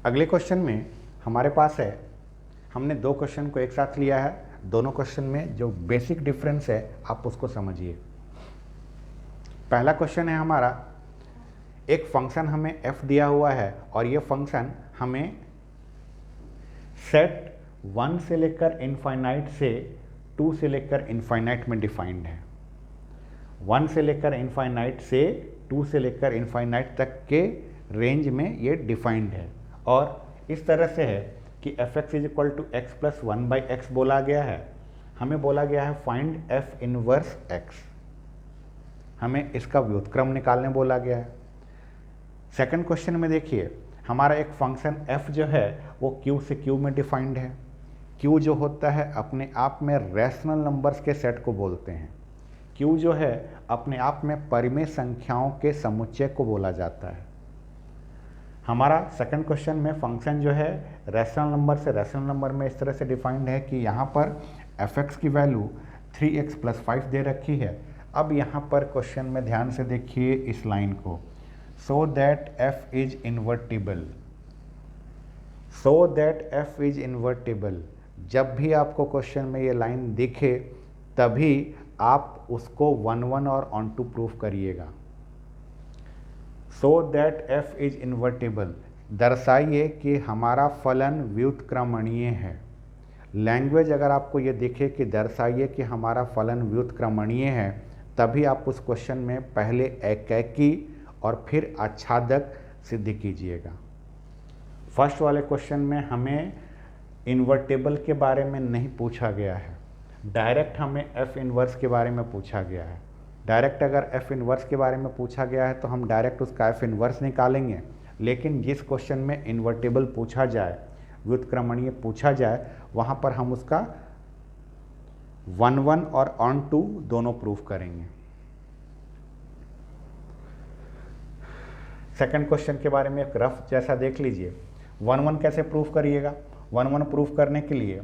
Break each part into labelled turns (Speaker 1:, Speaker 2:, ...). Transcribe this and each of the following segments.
Speaker 1: अगले क्वेश्चन में हमारे पास है, हमने दो क्वेश्चन को एक साथ लिया है। दोनों क्वेश्चन में जो बेसिक डिफरेंस है आप उसको समझिए। पहला क्वेश्चन है हमारा, एक फंक्शन हमें f दिया हुआ है और ये फंक्शन हमें सेट 1 से लेकर इनफाइनाइट से 2 से लेकर इनफाइनाइट में डिफाइंड है। 1 से लेकर इनफाइनाइट से 2 से लेकर इनफाइनाइट तक के रेंज में ये डिफाइंड है और इस तरह से है कि fx equal to x plus 1/x बोला गया है। हमें बोला गया है फाइंड f इनवर्स x, हमें इसका व्युत्क्रम निकालने बोला गया है। सेकंड क्वेश्चन में देखिए, हमारा एक फंक्शन f जो है वो q से q में डिफाइंड है। q जो होता है अपने आप में रैशनल नंबर्स के सेट को बोलते हैं। q जो है अपने आप में परिमेय संख्याओं के समुच्चय को बोला जाता है। हमारा सेकंड क्वेश्चन में फंक्शन जो है रैशनल नंबर से रैशनल नंबर में इस तरह से डिफाइंड है कि यहाँ पर fx की वैल्यू 3x प्लस 5 दे रखी है। अब यहाँ पर क्वेश्चन में ध्यान से देखिए इस लाइन को, सो that f is invertible. So that f is invertible, जब भी आपको क्वेश्चन में ये लाइन दिखे तभी आप उसको 1 और ऑन टू प्रूफ करिएगा। So that f is invertible, दर्शाइए कि हमारा फलन व्युत्क्रमणीय है। लैंग्वेज अगर आपको ये दिखे कि दर्शाइए कि हमारा फलन व्युत्क्रमणीय है, तभी आप उस क्वेश्चन में पहले एकैकी और फिर आच्छादक सिद्ध कीजिएगा। फर्स्ट वाले क्वेश्चन में हमें इन्वर्टेबल के बारे में नहीं पूछा गया है, डायरेक्ट हमें f इन्वर्स के बारे में पूछा गया है। डायरेक्ट अगर f इन्वर्स के बारे में पूछा गया है तो हम डायरेक्ट उसका f इन्वर्स निकालेंगे, लेकिन जिस क्वेश्चन में इन्वर्टेबल पूछा जाए, व्युत्क्रमणीय पूछा जाए, वहाँ पर हम उसका 1 और ऑन टू दोनों प्रूफ करेंगे। सेकंड क्वेश्चन के बारे में एक रफ जैसा देख लीजिए। 1 कैसे प्रूफ करिएगा? 1 प्रूफ करने के लिए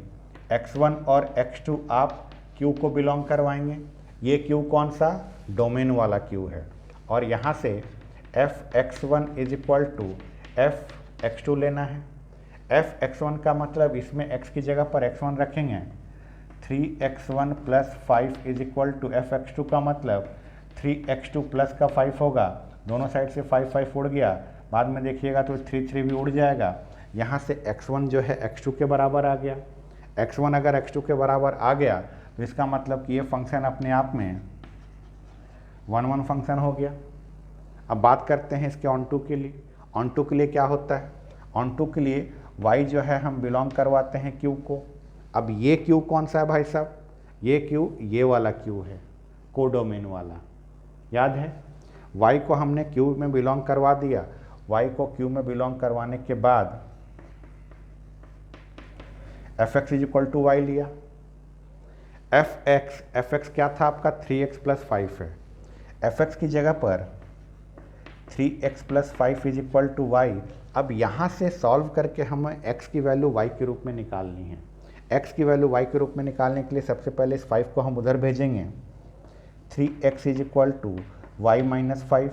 Speaker 1: x1 और x2 आप q को बिलोंग करवाएंगे। ये q कौन सा? डोमेन वाला q है और यहाँ से f(x1) is equal to f(x2) लेना है। f(x1) का मतलब इसमें x की जगह पर x1 रखेंगे। 3x1 plus 5 is equal to f(x2) का मतलब 3x2 प्लस का 5 होगा। दोनों साइड से 5 उड़ गया, बाद में देखिएगा तो 3 भी उड़ जाएगा। यहाँ से x1 जो है x2 के बराबर आ गया। x1 अगर x2 के बराबर आ गया तो इसका मतलब कि ये फंक्शन अपने आप में 1 फंक्शन हो गया। अब बात करते हैं इसके ऑन टू के लिए। ऑन टू के लिए क्या होता है? ऑन टू के लिए y जो है हम बिलोंग करवाते हैं q को। अब ये q कौन सा है भाई साहब? ये q ये वाला q है, कोडोमेन वाला, याद है? y को हमने q में बिलोंग करवा दिया। y को q में बिलोंग करवाने के बाद fx is equal to y लिया। fx क्या था आपका? 3x प्लस 5 है। fx की जगह पर 3x प्लस 5 इज इक्वल टू वाई। अब यहाँ से सॉल्व करके हमें x की वैल्यू y के रूप में निकालनी है। x की वैल्यू y के रूप में निकालने के लिए सबसे पहले इस 5 को हम उधर भेजेंगे। 3x is equal to y minus 5।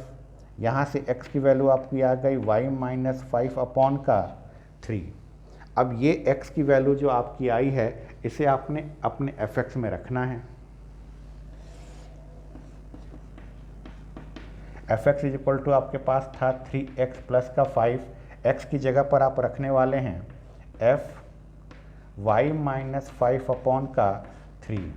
Speaker 1: यहाँ से x की वैल्यू आपकी आ गई y माइनस 5 अपॉन का 3। अब ये x की वैल्यू जो आपकी आई है, इसे आपने अपने fx में रखना है। fx इज इक्वल टू आपके पास था 3x प्लस का 5। x की जगह पर आप रखने वाले हैं f y माइनस 5 अपॉन का 3।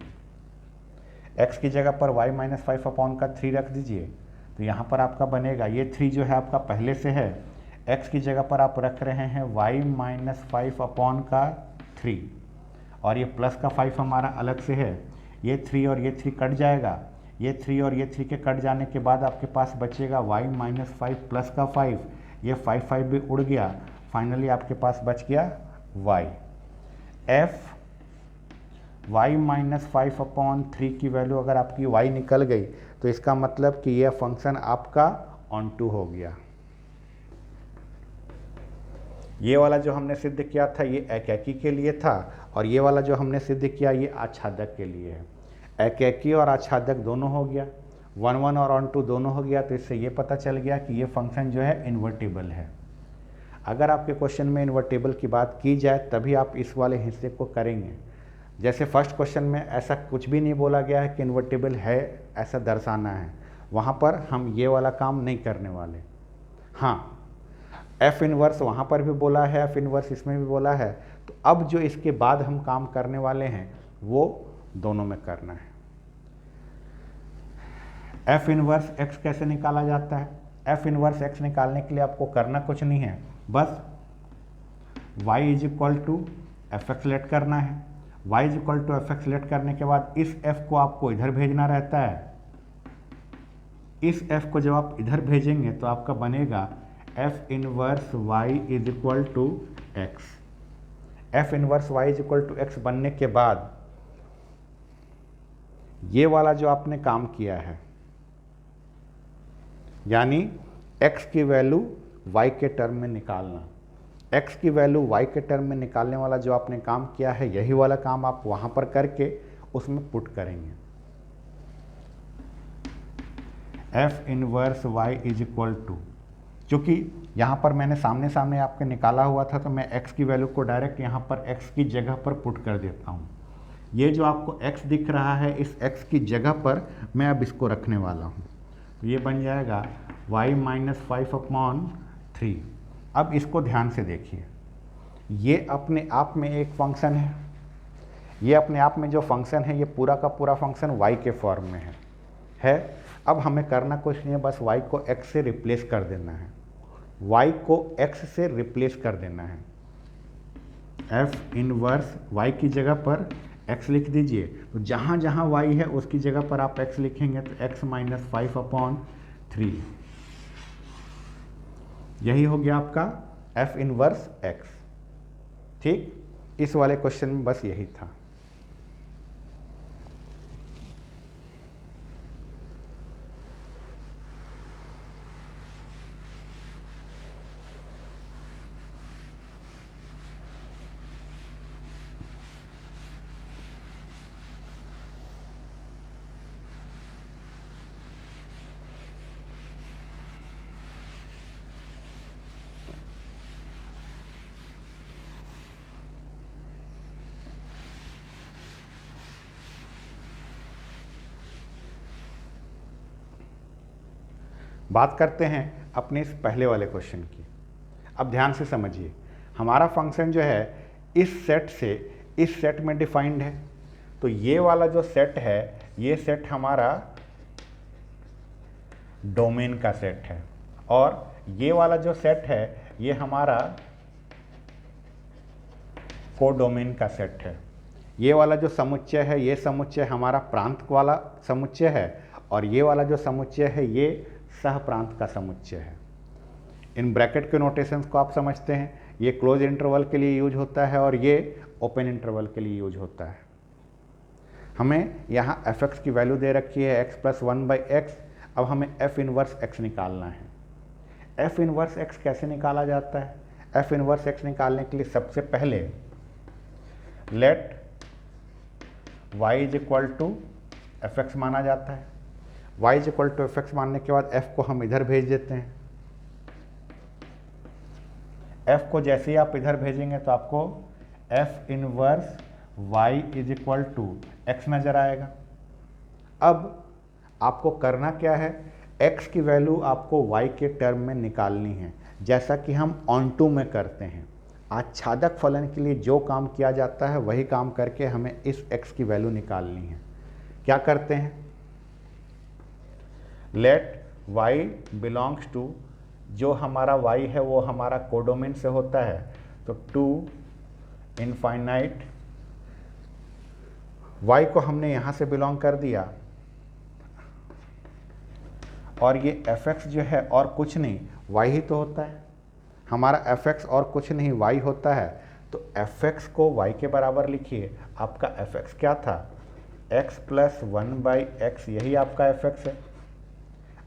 Speaker 1: x की जगह पर y माइनस 5 अपॉन का 3 रख दीजिए तो यहाँ पर आपका बनेगा, ये 3 जो है आपका पहले से है। x की जगह पर आप रख रहे हैं y माइनस 5 अपॉन का 3 और ये प्लस का 5 हमारा अलग से है। ये 3 और ये 3 कट जाएगा। ये 3 और ये 3 के कट जाने के बाद आपके पास बचेगा y माइनस 5 प्लस का 5। ये 5 भी उड़ गया। फाइनली आपके पास बच गया y। f y minus 5 upon 3 की वैल्यू अगर आपकी y निकल गई तो इसका मतलब कि यह फंक्शन आपका ऑन टू हो गया। ये वाला जो हमने सिद्ध किया था ये एकैकी के लिए था और ये वाला जो हमने सिद्ध किया ये आच्छादक के लिए है। एकैकी और आच्छादक दोनों हो गया, 1 और ऑन टू दोनों हो गया, तो इससे ये पता चल गया कि ये फंक्शन जो है इन्वर्टिबल है। अगर आपके क्वेश्चन में इन्वर्टेबल की बात की जाए तभी आप इस वाले हिस्से को करेंगे। जैसे फर्स्ट क्वेश्चन में ऐसा कुछ भी नहीं बोला गया है कि इन्वर्टेबल है ऐसा दर्शाना है, वहाँ पर हम ये वाला काम नहीं करने वाले। हाँ, एफ इनवर्स वहाँ पर भी बोला है, एफ इनवर्स इसमें भी बोला है, तो अब जो इसके बाद हम काम करने वाले हैं वो दोनों में करना है। एफ इनवर्स एक्स कैसे निकाला जाता है? एफ इनवर्स एक्स निकालने के लिए आपको करना कुछ नहीं है, बस y is equal to f x let करना है। y is equal to f x let करने के बाद इस f को आपको इधर भेजना रहता है। इस f को जब आप इधर भेजेंगे तो आपका बनेगा f inverse y is equal to x. F inverse y is equal to x बनने के बाद ये वाला जो आपने काम किया है, यानी x की वैल्यू y के टर्म में निकालना, x की वैल्यू y के टर्म में निकालने वाला जो आपने काम किया है, यही वाला काम आप वहाँ पर करके उसमें पुट करेंगे। F inverse y is equal to, क्योंकि यहाँ पर मैंने सामने सामने आपके निकाला हुआ था तो मैं x की वैल्यू को डायरेक्ट यहाँ पर x की जगह पर पुट कर देता हूँ। ये जो आपको x दिख रहा है, इस x की जगह पर मैं अब इसको रखने वाला हूँ, तो ये बन जाएगा y माइनस 5/3। अब इसको ध्यान से देखिए, ये अपने आप में एक फंक्शन है, ये अपने आप में जो फंक्शन है ये पूरा का पूरा फंक्शन y के फॉर्म में है। अब हमें करना कुछ नहीं है, बस y को x से रिप्लेस कर देना है, y को x से रिप्लेस कर देना है। f इनवर्स y की जगह पर x लिख दीजिए, तो जहाँ जहाँ y है उसकी जगह पर आप x लिखेंगे तो x माइनस 5/3, यही हो गया आपका f इनवर्स x। ठीक, इस वाले क्वेश्चन में बस यही था। बात करते हैं अपने इस पहले वाले क्वेश्चन की। अब ध्यान से समझिए, हमारा फंक्शन जो है इस सेट से इस सेट में डिफाइंड है, तो ये वाला जो सेट है ये सेट हमारा डोमेन का सेट है, और ये वाला जो सेट है ये हमारा कोडोमेन का सेट है। ये वाला जो समुच्चय है ये समुच्चय हमारा प्रांत वाला समुच्चय है, और ये वाला जो समुच्चय है ये सह प्रांत का समुच्चय है। इन ब्रैकेट के नोटेशंस को आप समझते हैं, ये क्लोज इंटरवल के लिए यूज होता है और ये ओपन इंटरवल के लिए यूज होता है। हमें यहाँ एफ एक्स की वैल्यू दे रखी है x प्लस 1/x। अब हमें एफ इनवर्स x निकालना है। एफ इनवर्स x कैसे निकाला जाता है? एफ इनवर्स x निकालने के लिए सबसे पहले let y is equal to f x माना जाता है। y is equal to f x मानने के बाद f को हम इधर भेज देते हैं। f को जैसे ही आप इधर भेजेंगे तो आपको f inverse y is equal to x नज़र आएगा। अब आपको करना क्या है, x की वैल्यू आपको y के टर्म में निकालनी है, जैसा कि हम ऑन टू में करते हैं। आच्छादक फलन के लिए जो काम किया जाता है वही काम करके हमें इस x की वैल्यू निकालनी है। क्या करते हैं, लेट y बिलोंग्स टू, जो हमारा y है वो हमारा कोडोमेन से होता है, तो टू इनफाइनाइट, y को हमने यहाँ से बिलोंग कर दिया, और ये fx जो है और कुछ नहीं y ही तो होता है, हमारा fx और कुछ नहीं y होता है। तो fx को y के बराबर लिखिए। आपका fx क्या था, x प्लस 1/x, यही आपका fx है।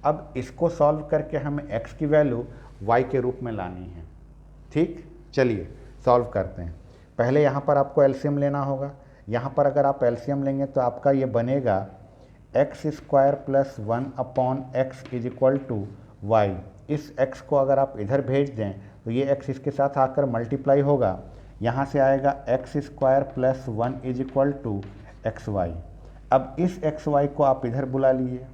Speaker 1: अब इसको सॉल्व करके हमें x की वैल्यू y के रूप में लानी है। ठीक, चलिए सॉल्व करते हैं। पहले यहाँ पर आपको एलसीएम लेना होगा। यहाँ पर अगर आप एलसीएम लेंगे तो आपका ये बनेगा x² plus 1/x is equal to y। इस x को अगर आप इधर भेज दें तो ये x इसके साथ आकर मल्टीप्लाई होगा, यहाँ से आएगा x square plus 1 is equal to x y. अब इस एक्स वाई को आप इधर बुला लीजिए,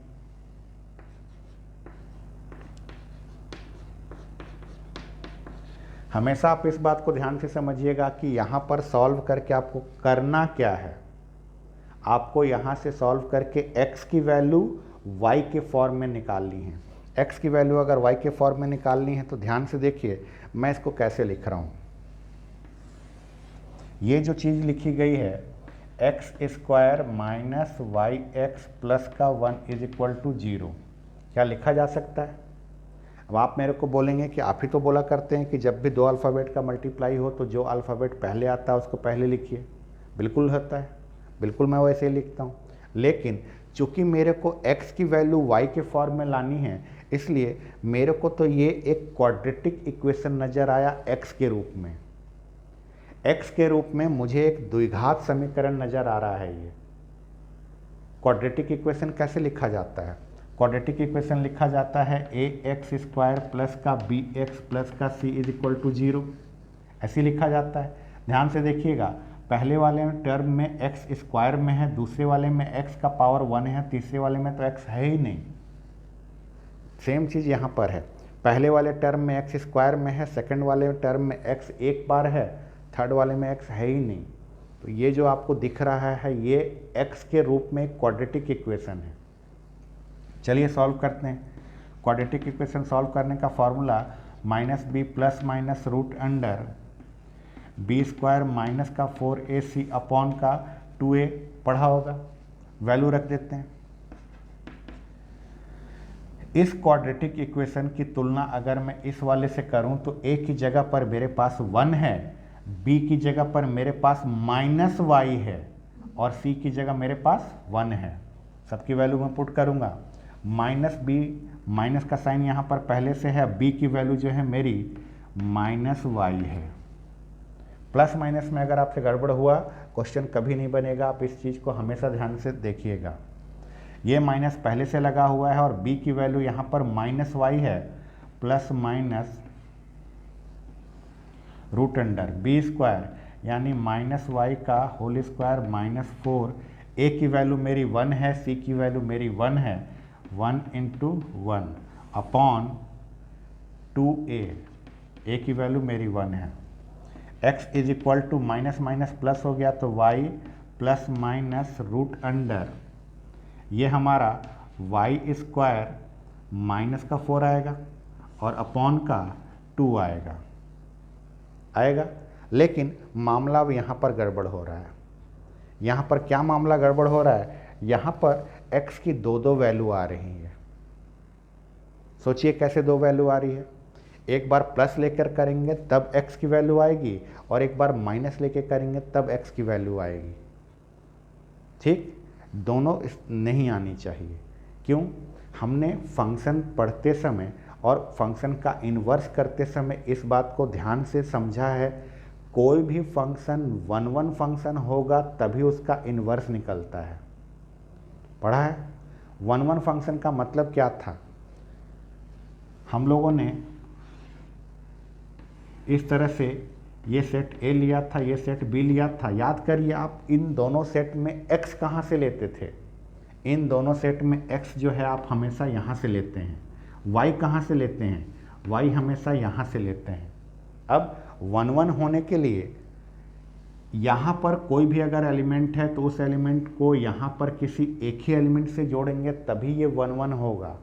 Speaker 1: हमेशा आप इस बात को ध्यान से समझिएगा कि यहाँ पर सॉल्व करके आपको करना क्या है। आपको यहाँ से सॉल्व करके x की वैल्यू y के फॉर्म में निकालनी है। x की वैल्यू अगर y के फॉर्म में निकालनी है तो ध्यान से देखिए मैं इसको कैसे लिख रहा हूँ। ये जो चीज़ लिखी गई है x square minus y x plus का 1 इज इक्वल टू 0, क्या लिखा जा सकता है? अब आप मेरे को बोलेंगे कि आप ही तो बोला करते हैं कि जब भी दो अल्फ़ाबेट का मल्टीप्लाई हो तो जो अल्फ़ाबेट पहले आता है उसको पहले लिखिए। बिल्कुल होता है, बिल्कुल मैं वैसे ही लिखता हूँ, लेकिन चूँकि मेरे को x की वैल्यू y के फॉर्म में लानी है इसलिए मेरे को तो ये एक क्वाड्रेटिक इक्वेशन नज़र आया x के रूप में। x के रूप में मुझे एक द्विघात समीकरण नज़र आ रहा है। ये क्वाड्रेटिक इक्वेशन कैसे लिखा जाता है? क्वाड्रेटिक इक्वेशन लिखा जाता है ए एक्स स्क्वायर प्लस का बी एक्स प्लस का सी इज इक्वल टू 0, ऐसे लिखा जाता है। ध्यान से देखिएगा, पहले वाले टर्म में एक्स स्क्वायर में है, दूसरे वाले में एक्स का पावर 1 है, तीसरे वाले में तो एक्स है ही नहीं। सेम चीज़ यहाँ पर है, पहले वाले टर्म में एक्स स्क्वायर में है, सेकंड वाले टर्म में एक्स एक बार है, थर्ड वाले में एक्स है ही नहीं। तो ये जो आपको दिख रहा है ये एक्स के रूप में क्वाड्रेटिक इक्वेशन है। चलिए सॉल्व करते हैं। क्वाड्रेटिक इक्वेशन सॉल्व करने का formula minus b plus minus root under b square minus का 4ac अपॉन का 2a पढ़ा होगा। वैल्यू रख देते हैं। इस क्वाड्रेटिक इक्वेशन की तुलना अगर मैं इस वाले से करूं तो a की जगह पर मेरे पास 1 है, b की जगह पर मेरे पास माइनस वाई है और c की जगह मेरे पास 1 है। सबकी वैल्यू मैं पुट करूंगा। माइनस बी, माइनस का साइन यहाँ पर पहले से है, b की वैल्यू जो है मेरी माइनस वाई है। प्लस माइनस में अगर आपसे गड़बड़ हुआ क्वेश्चन कभी नहीं बनेगा, आप इस चीज़ को हमेशा ध्यान से देखिएगा। ये माइनस पहले से लगा हुआ है और b की वैल्यू यहाँ पर माइनस वाई है, plus minus root under b square यानी माइनस वाई का होल स्क्वायर माइनस 4, a की वैल्यू मेरी 1 है, c की वैल्यू मेरी 1 है, 1 इंटू 1 अपॉन 2a, a की वैल्यू मेरी 1 है। x is equal to minus minus plus हो गया तो y plus minus root under, ये हमारा y स्क्वायर माइनस का 4 आएगा और अपॉन का 2 आएगा। लेकिन मामला अब यहाँ पर गड़बड़ हो रहा है। यहाँ पर क्या मामला गड़बड़ हो रहा है? यहाँ पर x की दो वैल्यू आ रही है। सोचिए कैसे दो वैल्यू आ रही है। एक बार प्लस लेकर करेंगे तब x की वैल्यू आएगी और एक बार माइनस लेकर करेंगे तब x की वैल्यू आएगी। ठीक, दोनों नहीं आनी चाहिए। क्यों? हमने फंक्शन पढ़ते समय और फंक्शन का इन्वर्स करते समय इस बात को ध्यान से समझा है, कोई भी फंक्शन 1 फंक्शन होगा तभी उसका इन्वर्स निकलता है। पढ़ा है? 1 फंक्शन का मतलब क्या था? हम लोगों ने इस तरह से ये सेट A लिया था, ये सेट B लिया था। याद करिए आप, इन दोनों सेट में x कहाँ से लेते थे? इन दोनों सेट में x जो है आप हमेशा यहाँ से लेते हैं। y कहाँ से लेते हैं? y हमेशा यहाँ से लेते हैं। अब 1 होने के लिए यहाँ पर कोई भी अगर एलिमेंट है तो उस एलिमेंट को यहाँ पर किसी एक ही एलिमेंट से जोड़ेंगे तभी ये 1 होगा।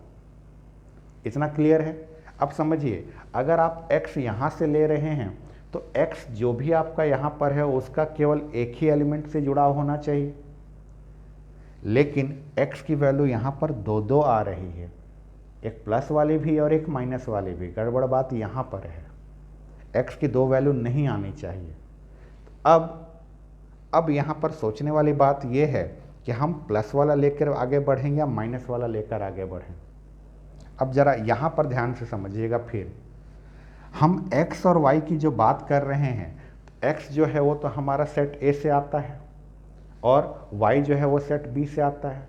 Speaker 1: इतना क्लियर है? अब समझिए, अगर आप x यहाँ से ले रहे हैं तो x जो भी आपका यहाँ पर है उसका केवल एक ही एलिमेंट से जुड़ा होना चाहिए, लेकिन x की वैल्यू यहाँ पर दो आ रही है, एक प्लस वाली भी और एक माइनस वाली भी। गड़बड़ बात यहाँ पर है, x की दो वैल्यू नहीं आनी चाहिए। अब यहाँ पर सोचने वाली बात यह है कि हम प्लस वाला लेकर आगे बढ़ें या माइनस वाला लेकर आगे बढ़ें। अब ज़रा यहाँ पर ध्यान से समझिएगा। फिर हम x और y की जो बात कर रहे हैं, x जो है वो तो हमारा सेट A से आता है और y जो है वो सेट B से आता है।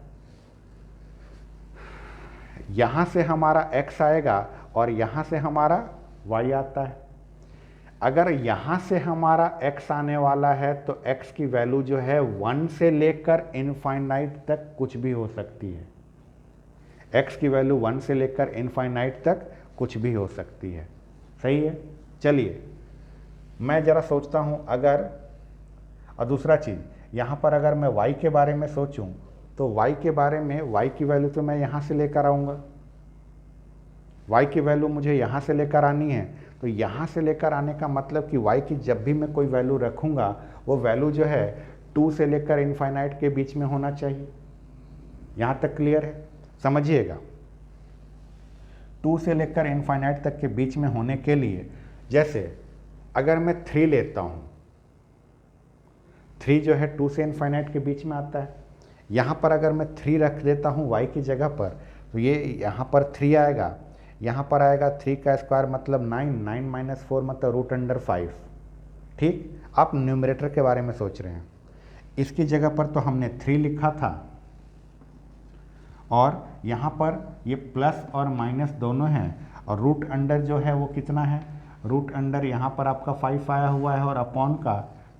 Speaker 1: यहाँ से हमारा x आएगा और यहाँ से हमारा y आता है। अगर यहाँ से हमारा x आने वाला है तो x की वैल्यू जो है 1 से लेकर इनफाइनाइट तक कुछ भी हो सकती है। x की वैल्यू 1 से लेकर इनफाइनाइट तक कुछ भी हो सकती है। सही है। चलिए मैं ज़रा सोचता हूँ अगर, और दूसरा चीज़ यहाँ पर अगर मैं y के बारे में सोचूं तो y के बारे में, y की वैल्यू तो मैं यहाँ से लेकर आऊँगा, y की वैल्यू मुझे यहाँ से लेकर आनी है। तो यहाँ से लेकर आने का मतलब कि y की जब भी मैं कोई वैल्यू रखूँगा वो वैल्यू जो है 2 से लेकर इनफाइनाइट के बीच में होना चाहिए। यहाँ तक क्लियर है? समझिएगा, 2 से लेकर इनफाइनाइट तक के बीच में होने के लिए, जैसे अगर मैं 3 लेता हूँ, 3 जो है 2 से इनफाइनाइट के बीच में आता है। यहाँ पर अगर मैं 3 रख देता हूँ y की जगह पर, तो ये यहाँ पर 3 आएगा, यहाँ पर आएगा 3 का स्क्वायर मतलब 9, 9 माइनस 4 मतलब √5। ठीक, आप न्यूमरेटर के बारे में सोच रहे हैं। इसकी जगह पर तो हमने 3 लिखा था और यहाँ पर ये प्लस और माइनस दोनों हैं, और रूट अंडर जो है वो कितना है, रूट अंडर यहाँ पर आपका 5 आया हुआ है और अपॉन का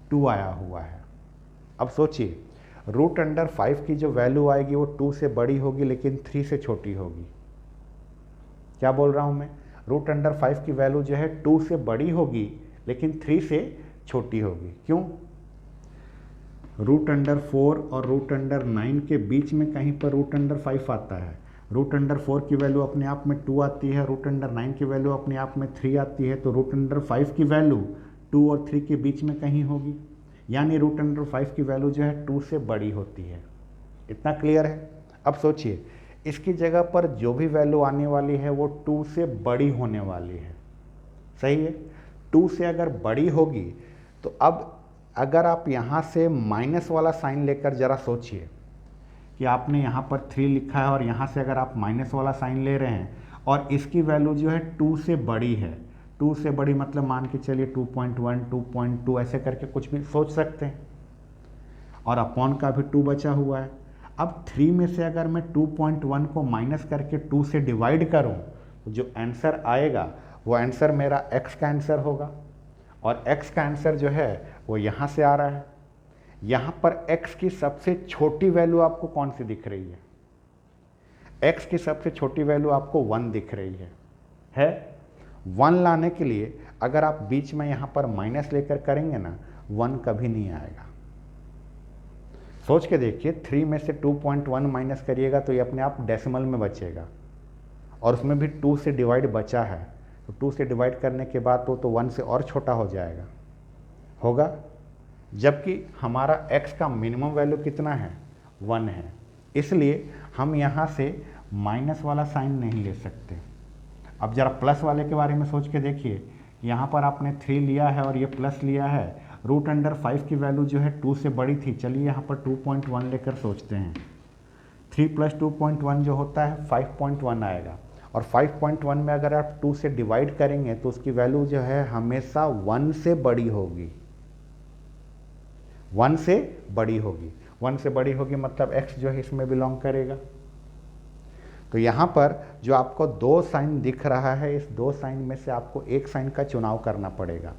Speaker 1: 2 आया हुआ है। अब सोचिए, रूट अंडर 5 की जो वैल्यू आएगी वो 2 से बड़ी होगी लेकिन 3 से छोटी होगी। क्या बोल रहा हूँ मैं? रूट अंडर 5 की वैल्यू जो है 2 से बड़ी होगी लेकिन 3 से छोटी होगी। क्यों? रूट अंडर 4 और रूट अंडर 9 के बीच में कहीं पर रूट अंडर 5 आता है। रूट अंडर 4 की वैल्यू अपने आप में 2 आती है, रूट अंडर 9 की वैल्यू अपने आप में 3 आती है, तो रूट अंडर 5 की वैल्यू 2 और 3 के बीच में कहीं होगी, यानी रूट अंडर 5 की वैल्यू जो है 2 से बड़ी होती है। इतना क्लियर है? अब सोचिए, इसकी जगह पर जो भी वैल्यू आने वाली है वो 2 से बड़ी होने वाली है। सही है? 2 से अगर बड़ी होगी तो अब अगर आप यहाँ से माइनस वाला साइन लेकर ज़रा सोचिए कि आपने यहाँ पर 3 लिखा है और यहाँ से अगर आप माइनस वाला साइन ले रहे हैं और इसकी वैल्यू जो है 2 से बड़ी है, 2 से बड़ी मतलब मान के चलिए 2.1, 2.2 ऐसे करके कुछ भी सोच सकते हैं, और अपॉन का भी 2 बचा हुआ है। अब 3 में से अगर मैं 2.1 को माइनस करके 2 से डिवाइड करूं तो जो आंसर आएगा वो आंसर मेरा x का आंसर होगा, और x का आंसर जो है वो यहाँ से आ रहा है। यहाँ पर x की सबसे छोटी वैल्यू आपको कौन सी दिख रही है? x की सबसे छोटी वैल्यू आपको 1 दिख रही है? 1 लाने के लिए अगर आप बीच में यहाँ पर माइनस लेकर करेंगे ना, 1 कभी नहीं आएगा। सोच के देखिए, 3 में से 2.1 माइनस करिएगा तो ये अपने आप डेसिमल में बचेगा, और उसमें भी 2 से डिवाइड बचा है, तो 2 से डिवाइड करने के बाद तो 1 से और छोटा हो जाएगा, होगा। जबकि हमारा x का मिनिमम वैल्यू कितना है? 1 है, इसलिए हम यहाँ से माइनस वाला साइन नहीं ले सकते। अब ज़रा प्लस वाले के बारे में सोच के देखिए, यहाँ पर आपने 3 लिया है और ये प्लस लिया है, रूट अंडर 5 की वैल्यू जो है 2 से बड़ी थी, चलिए यहाँ पर 2.1 लेकर सोचते हैं। 3 + 2.1 जो होता है 5.1 आएगा, और 5.1 में अगर आप 2 से डिवाइड करेंगे तो उसकी वैल्यू जो है हमेशा 1 से बड़ी होगी, 1 से बड़ी होगी। 1 से बड़ी होगी मतलब x जो है इसमें बिलोंग करेगा। तो यहाँ पर जो आपको 2 साइन दिख रहा है, इस 2 साइन में से आपको एक साइन का चुनाव करना पड़ेगा।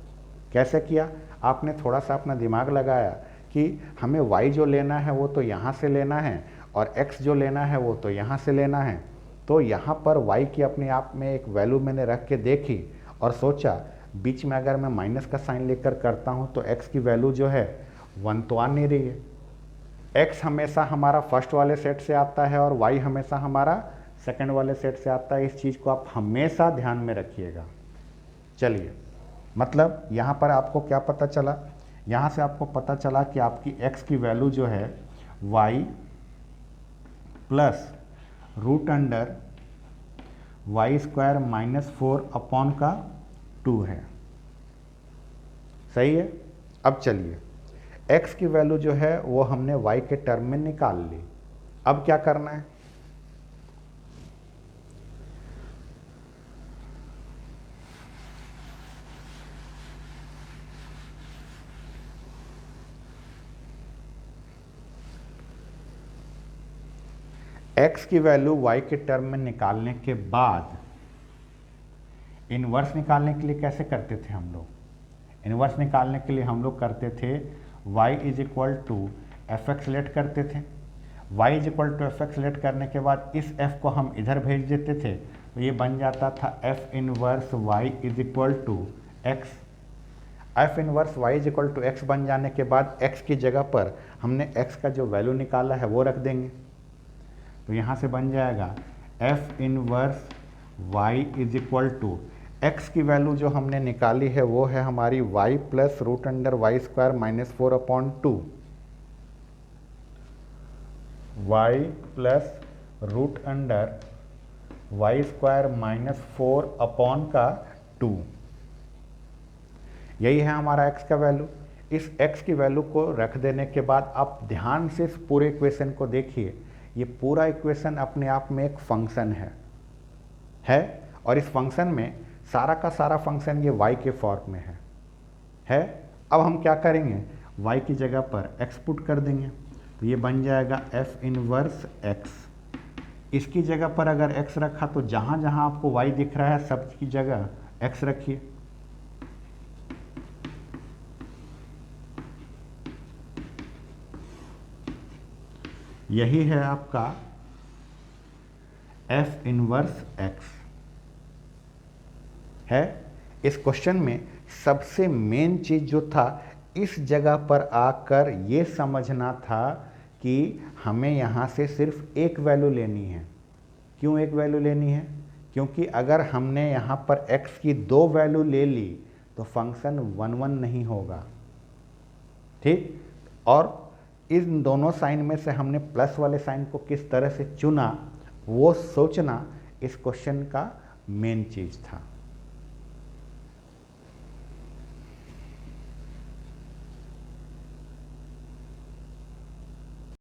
Speaker 1: कैसे किया? आपने थोड़ा सा अपना दिमाग लगाया कि हमें y जो लेना है वो तो यहाँ से लेना है, और x जो लेना है वो तो यहाँ से लेना है। तो यहाँ पर y की अपने आप में एक वैल्यू मैंने रख के देखी और सोचा बीच में अगर मैं माइनस का साइन लेकर करता हूँ तो x की वैल्यू जो है 1 तो आ नहीं रही है। x हमेशा हमारा फर्स्ट वाले सेट से आता है और y हमेशा हमारा सेकंड वाले सेट से आता है। इस चीज़ को आप हमेशा ध्यान में रखिएगा। चलिए, मतलब यहाँ पर आपको क्या पता चला? यहाँ से आपको पता चला कि आपकी x की वैल्यू जो है y plus root under y² - 4 upon का 2 है। सही है? अब चलिए, x की वैल्यू जो है वो हमने y के टर्म में निकाल ली। अब क्या करना है? x की वैल्यू y के टर्म में निकालने के बाद इनवर्स निकालने के लिए कैसे करते थे हम लोग? इन्वर्स निकालने के लिए हम लोग करते थे y is equal to f x let करते थे। y is equal to f x let करने के बाद इस f को हम इधर भेज देते थे, तो ये बन जाता था f inverse y is equal to x. F inverse y is equal to x बन जाने के बाद x की जगह पर हमने x का जो वैल्यू निकाला है वो रख देंगे। तो यहाँ से बन जाएगा f inverse y is equal to x की वैल्यू जो हमने निकाली है वो है हमारी y plus root under y square minus 4/2, y plus root under y square minus 4/2। यही है हमारा x का वैल्यू। इस x की वैल्यू को रख देने के बाद आप ध्यान से इस पूरे इक्वेशन को देखिए। ये पूरा इक्वेशन अपने आप में एक फंक्शन है और इस फंक्शन में सारा का सारा फंक्शन ये y के फॉर्म में है। अब हम क्या करेंगे, y की जगह पर x पुट कर देंगे, तो ये बन जाएगा f इनवर्स x। इसकी जगह पर अगर x रखा तो जहाँ जहाँ आपको y दिख रहा है सब की जगह x रखिए। यही है आपका f इनवर्स x है। इस क्वेश्चन में सबसे मेन चीज़ जो था इस जगह पर आकर ये समझना था कि हमें यहाँ से सिर्फ एक वैल्यू लेनी है। क्यों एक वैल्यू लेनी है? क्योंकि अगर हमने यहाँ पर x की 2 वैल्यू ले ली तो फंक्शन 1 नहीं होगा, ठीक। और इन दोनों साइन में से हमने प्लस वाले साइन को किस तरह से चुना वो सोचना इस क्वेश्चन का मेन चीज़ था।